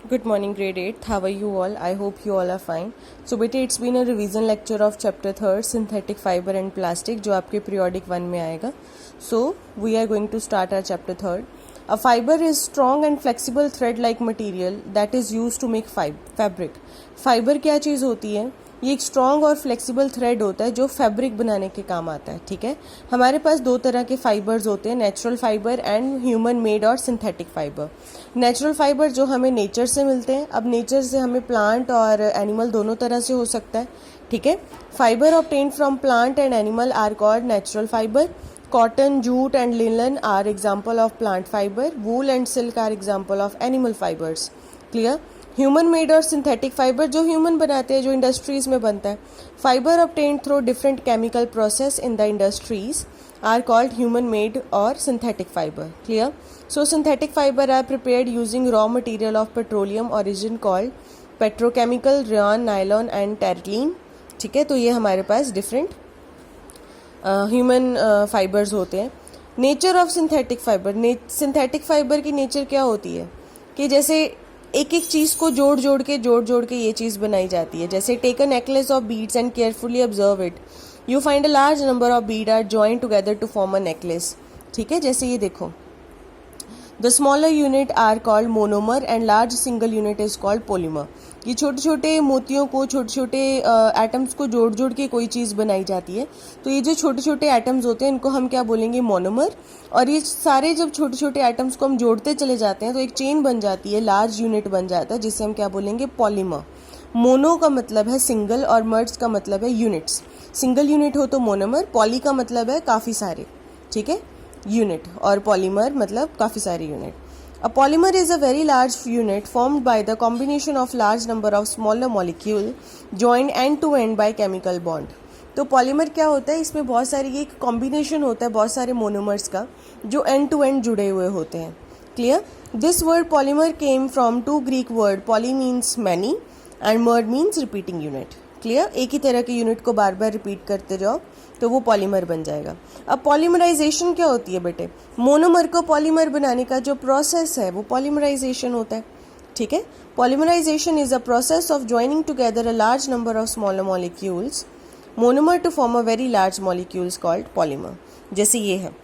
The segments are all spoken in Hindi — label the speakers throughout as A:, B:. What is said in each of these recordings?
A: Good morning, grade 8th. How are you all? I hope you all are fine. So beta, it's been a revision lecture of chapter 3rd, synthetic fiber and plastic, जो आपके periodic 1 में आएगा. So we are going to start our chapter 3rd. A fiber is strong and flexible thread-like material that is used to make fabric. Fiber क्या चीज़ होती है? ये एक स्ट्रॉन्ग और फ्लेक्सिबल थ्रेड होता है जो फैब्रिक बनाने के काम आता है. ठीक है, हमारे पास दो तरह के फाइबर्स होते हैं, natural fibre and human made और सिंथेटिक फाइबर. नेचुरल फाइबर जो हमें नेचर से मिलते हैं. अब नेचर से हमें प्लांट और एनिमल दोनों तरह से हो सकता है. ठीक है, fibre obtained from plant and animal are called natural fibre. Cotton, jute and linen are example of plant fibre. Wool and silk are example of animal fibres. Clear. Human made और सिंथेटिक फाइबर जो ह्यूमन बनाते हैं, जो इंडस्ट्रीज में बनता है. Fibre obtained through different chemical process in the industries are called human made और synthetic fibre. Clear. So synthetic fibre are prepared using raw material of petroleum origin called petrochemical, rayon, nylon and terylene. ठीक है, तो ये हमारे पास डिफरेंट ह्यूमन फाइबर्स होते हैं. Nature of synthetic fibre. Synthetic fibre की नेचर क्या होती है कि जैसे एक एक चीज़ को जोड़ जोड़ के ये चीज़ बनाई जाती है. जैसे take a necklace of beads and carefully observe it, you find a large number of bead are joined together to form a necklace. ठीक है, जैसे ये देखो, the smaller unit are called monomer and large single unit is called polymer. ये छोटे छोटे मोतियों को, छोटे छोटे एटम्स को जोड़ के कोई चीज़ बनाई जाती है. तो ये जो छोटे छोटे एटम्स होते हैं इनको हम क्या बोलेंगे? मोनोमर. और ये सारे जब छोटे छोटे एटम्स को हम जोड़ते चले जाते हैं तो एक चेन बन जाती है, लार्ज यूनिट बन जाता है, जिसे हम क्या बोलेंगे? पॉलीमर. मोनो का मतलब है सिंगल और मर्ज का मतलब है यूनिट्स. सिंगल यूनिट हो तो मोनोमर, पॉली का मतलब है काफ़ी सारे. ठीक है, यूनिट, और पॉलीमर मतलब काफ़ी सारे unit. A polymer is a very large unit formed by the combination of large number of smaller molecule joined end to end by chemical bond. तो पॉलीमर क्या होता है? इसमें बहुत सारी, एक कॉम्बिनेशन होता है बहुत सारे मोनोमर्स का जो एंड टू एंड जुड़े हुए होते हैं. Clear. This word polymer came from two Greek word. Poly means many and mer means repeating unit. Clear. एक ही तरह के यूनिट को बार बार रिपीट करते जाओ तो वो पॉलीमर बन जाएगा. अब पॉलीमराइजेशन क्या होती है बेटे? मोनोमर को पॉलीमर बनाने का जो प्रोसेस है वो पॉलीमराइजेशन होता है. ठीक है, polymerisation is a process of joining together a large number of smaller molecules monomer to form a very large molecules called polymer. जैसे ये है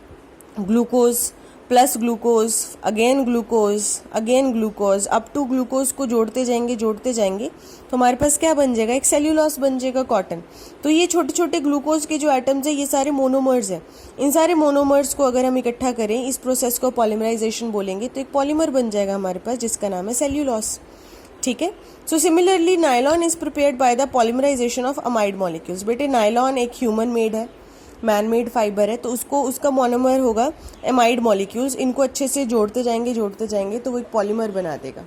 A: glucose plus glucose, again glucose, up to glucose को जोड़ते जाएंगे तो हमारे पास क्या बन जाएगा? एक सेल्यूलोस बन जाएगा, कॉटन. तो ये छोटे छोटे ग्लूकोज के जो एटम्स हैं ये सारे मोनोमर्स हैं. इन सारे मोनोमर्स को अगर हम इकट्ठा करें, इस प्रोसेस को पॉलीमराइजेशन बोलेंगे, तो एक पॉलीमर बन जाएगा हमारे पास जिसका नाम है सेल्यूलोस. ठीक है. So similarly nylon is prepared by the polymerisation of amide molecules. बेटे नायलॉन एक ह्यूमन मेड है, मैन मेड फाइबर है, तो उसका मोनोमर होगा एमाइड मॉलिक्यूल्स. इनको अच्छे से जोड़ते जाएंगे तो वो एक पॉलीमर बना देगा.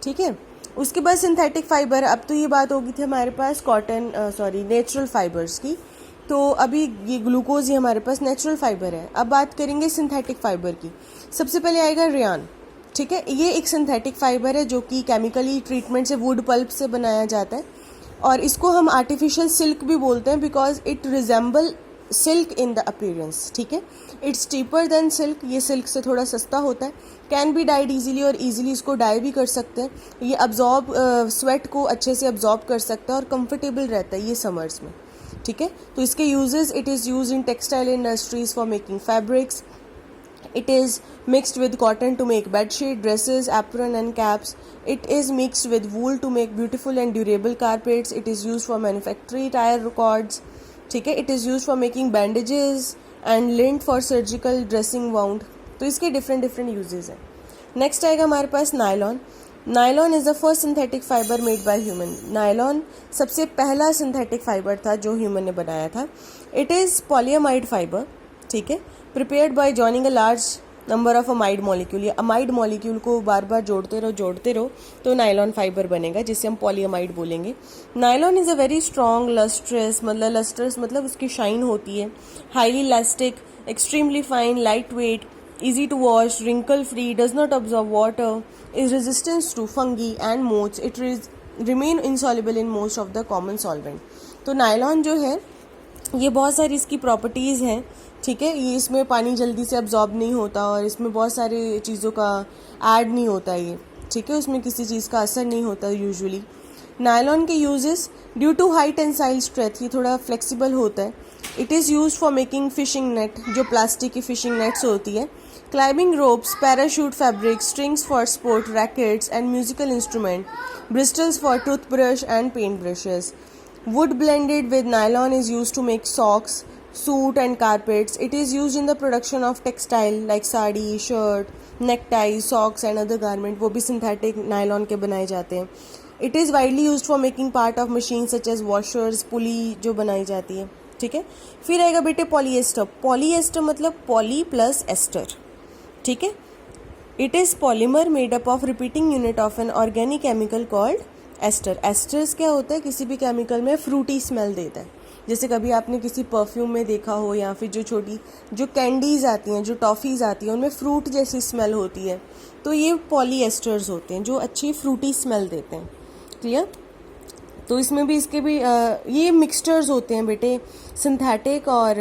A: ठीक है. उसके बाद सिंथेटिक फाइबर. अब तो ये बात होगी थी हमारे पास नेचुरल फाइबर्स की. तो अभी ये ग्लूकोज ही हमारे पास नेचुरल फाइबर है. अब बात करेंगे सिंथेटिक फाइबर की. सबसे पहले आएगा रेयन. ठीक है, ये एक सिंथेटिक फाइबर है जो कि केमिकली ट्रीटमेंट से वुड पल्प से बनाया जाता है, और इसको हम आर्टिफिशियल सिल्क भी बोलते हैं because it resemble silk in the appearance. ठीक है, इट्स चीपर देन सिल्क. ये सिल्क से थोड़ा सस्ता होता है. कैन बी डाइड इजीली, और इजीली इसको डाई भी कर सकते हैं. ये अब्जॉर्ब स्वेट को अच्छे से अब्जॉर्ब कर सकता है और कंफर्टेबल रहता है ये समर्स में. ठीक है, तो इसके uses, it is use in textile industries for making fabrics. It is mixed with cotton to make bedsheet, dresses, apron and caps. It is mixed with wool to make beautiful and durable carpets. It is used for manufacturing tire cords. ठीक है, it is use for making bandages and lint for surgical dressing wound. तो इसके डिफरेंट यूजेस हैं. नेक्स्ट आएगा हमारे पास nylon. Nylon is the first synthetic fibre made by human. Nylon सबसे पहला सिंथेटिक फाइबर था जो ह्यूमन ने बनाया था. It is polyamide fibre. ठीक है, prepared by joining a large number of amide molecule. ये अमाइड मॉलिक्यूल को बार बार जोड़ते रहो तो नायलॉन फाइबर बनेगा जिसे हम पॉलीअमाइड बोलेंगे. Nylon is a very strong lustrous मतलब उसकी शाइन होती है. Highly elastic, extremely fine, light weight, easy to wash, wrinkle free, does not absorb water, is resistant to fungi and moths. It remain insoluble in most of the common solvent. तो नायलॉन जो है ये बहुत सारी इसकी प्रॉपर्टीज़ हैं. ठीक है, ये इसमें पानी जल्दी से अब्जॉर्ब नहीं होता और इसमें बहुत सारी चीज़ों का ऐड नहीं होता ये. ठीक है, उसमें किसी चीज़ का असर नहीं होता यूजुअली। नायलॉन के uses, due to high tensile strength, ये थोड़ा फ्लेक्सिबल होता है। It is use for making fishing net, जो प्लास्टिक की फिशिंग नेट्स होती है, climbing ropes, parachute fabric, strings for sport, rackets and musical instrument, bristles for toothbrush and paint brushes. Wood blended with nylon is used to make socks, suit and carpets. It is used in the production of textile like sari, shirt, necktie, socks and other garment. वो भी synthetic nylon के बनाए जाते हैं. It is widely used for making part of machines such as washers, pulley जो बनाई जाती है. ठीक है, फिर आएगा बेटे पॉलीएस्टर. पॉलीएस्टर मतलब पॉली प्लस एस्टर. ठीक है, it is polymer made up of repeating unit of an organic chemical called ester. Esters क्या होता है, किसी भी केमिकल में फ्रूटी स्मेल देता है. जैसे कभी आपने किसी परफ्यूम में देखा हो, या फिर जो छोटी जो कैंडीज आती हैं, जो टॉफ़ीज़ आती हैं, उनमें फ्रूट जैसी स्मेल होती है, तो ये पॉलीएस्टर्स होते हैं जो अच्छी फ्रूटी स्मेल देते हैं. क्लियर? तो इसमें भी इसके भी ये मिक्सचर्स होते हैं बेटे, सिंथेटिक और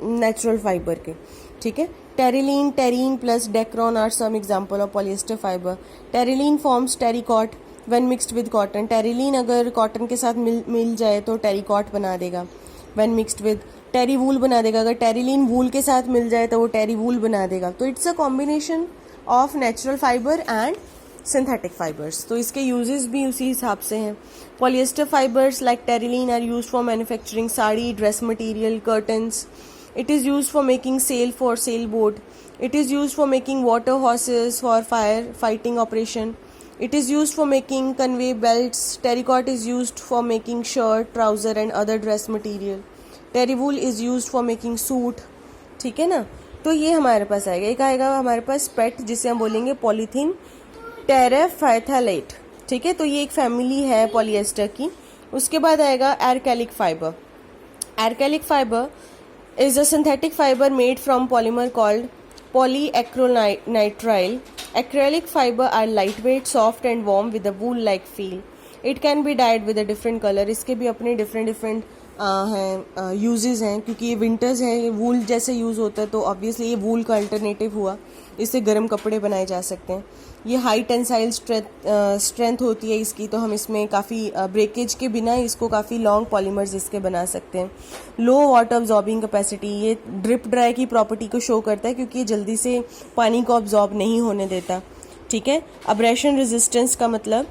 A: नेचुरल फाइबर के. ठीक है, terylene, terene plus dacron are some example of polyester fibre. Terylene forms terricot when mixed with cotton. Terylene अगर कॉटन के साथ मिल जाए तो टेरिकॉट बना देगा. When mixed with terry wool बना देगा. अगर टेरिलीन वूल के साथ मिल जाए तो वो टेरी वूल बना देगा. तो it's a combination of natural fibre and synthetic fibres. तो इसके यूजेस भी उसी हिसाब से हैं. Polyester fibres like terylene are used for manufacturing sari, dress material, curtains. It is used for making sail for sailboat. It is used for making water horses for fire fighting operation. It is used for making conveyor belts. Terracotta is used for making shirt, trouser and other dress material. Terry wool is used for making suit. ठीक है ना? तो ये हमारे पास आएगा. एक आएगा हमारे पास पेट, जिसे हम बोलेंगे पॉलीथीन टेरेफथैलेट. ठीक है, तो ये एक फैमिली है पॉलिएस्टर की. उसके बाद आएगा acrylic fibre. Acrylic fibre is a synthetic fiber made from polymer called polyacrylonitrile. Acrylic fiber are lightweight, soft and warm with a wool-like feel. It can be dyed with a different color. इसके भी अपने different हैं यूजेस हैं, क्योंकि ये विंटर्स हैं, ये वूल जैसे यूज़ होता है, तो ऑब्वियसली ये वूल का अल्टरनेटिव हुआ. इससे गर्म कपड़े बनाए जा सकते हैं. ये हाई टेंसाइल स्ट्रेंथ होती है इसकी, तो हम इसमें काफ़ी ब्रेकेज के बिना इसको काफ़ी लॉन्ग पॉलीमर्स इसके बना सकते हैं. लो वाटर अब्जॉर्बिंग कैपेसिटी, ये ड्रिप ड्राई की प्रॉपर्टी को शो करता है, क्योंकि ये जल्दी से पानी को अब्जॉर्ब नहीं होने देता. ठीक है, अब्रेशन रेजिस्टेंस का मतलब